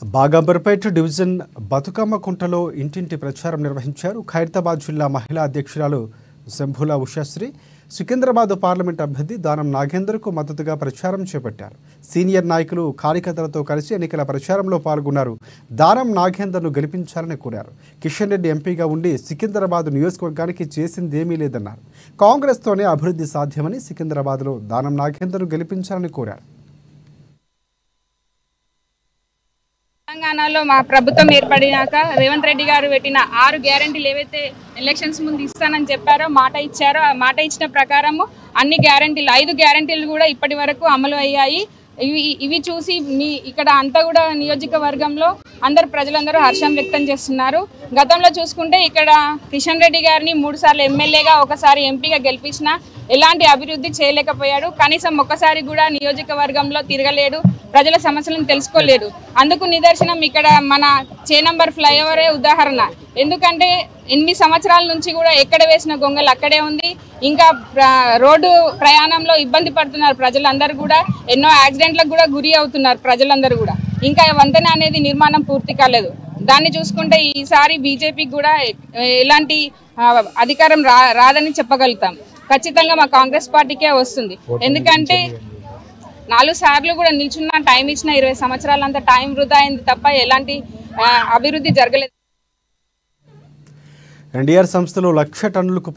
Bagh Amberpet division Bathukamma కుంటలో ఇంటింటి ప్రచారం నిర్వహించారు. ఖైరతాబాద్ జిల్లా మహిళా అధ్యక్షురాలు శంభుల ఉషశ్రీ సికింద్రాబాద్ పార్లమెంట్ అభ్యర్థి దానం నాగేందర్కు మద్దతుగా ప్రచారం చేపట్టారు. సీనియర్ నాయకులు కార్యకర్తలతో కలిసి ఎన్నికల ప్రచారంలో పాల్గొన్నారు. దానం నాగేందర్ను గెలిపించాలని కోరారు. కిషన్ రెడ్డి ఎంపీగా ఉండి సికింద్రాబాద్ నియోజకవర్గానికి చేసిందేమీ లేదన్నారు. కాంగ్రెస్తోనే అభివృద్ధి సాధ్యమని సికింద్రాబాద్లో దానం నాగేందర్ను గెలిపించాలని కోరారు. తెలంగాణలో మా ప్రభుత్వం ఏర్పడినాక రేవంత్ రెడ్డి గారు పెట్టిన 6 గ్యారెంటీలు ఏవైతే ఎలక్షన్స్ ముందు ఇస్తానని చెప్పారో మాట ఇచ్చారో ఆ మాట ఇచ్చిన ప్రకారము అన్ని గ్యారెంటీలు 5 గ్యారెంటీలు కూడా ఇప్పటి వరకు అమలు అయ్యాయి. ఇవి చూసి ఇక్కడ అంతా కూడా నియోజకవర్గంలో ప్రజలందరూ హర్షం వ్యక్తం చేస్తున్నారు. గతంలో చూసుకుంటే ఇక్కడ కిషన్ రెడ్డి గారిని 3 సార్లు ఎమ్మెల్యేగా ఒకసారి ఎంపీగా గెలిపించినా ఎలాంటి అభివృద్ధి చేయలేకపోయాడు. కనీసం ఒక్కసారి కూడా నియోజకవర్గంలో తిరగలేడు, ప్రజల సమస్యలను తెలుసుకోలేడు. అందుకు నిదర్శనం ఇక్కడ మన చేనంబర్ ఫ్లైఓవరే ఉదాహరణ. ఎందుకంటే 8 సంవత్సరాల నుంచి కూడా ఎక్కడ వేసిన గొంగలు అక్కడే ఉంది. ఇంకా రోడ్డు ప్రయాణంలో ఇబ్బంది పడుతున్నారు ప్రజలందరూ కూడా. ఎన్నో యాక్సిడెంట్లకు కూడా గురి అవుతున్నారు ప్రజలందరూ కూడా. ఇంకా వంతెన అనేది నిర్మాణం పూర్తి కాలేదు. దాన్ని చూసుకుంటే ఈసారి బీజేపీకి కూడా ఎలాంటి అధికారం రాదని చెప్పగలుగుతాం. ఖచ్చితంగా మా కాంగ్రెస్ పార్టీకే వస్తుంది. ఎందుకంటే 4 సార్లు కూడా నిల్చున్న టైం ఇచ్చిన 20 సంవత్సరాలంతా టైం వృధా అయింది తప్ప ఎలాంటి అభివృద్ధి జరగలేదు. ఎన్డీఆర్ సంస్థలో 1,00,000 టన్నులకు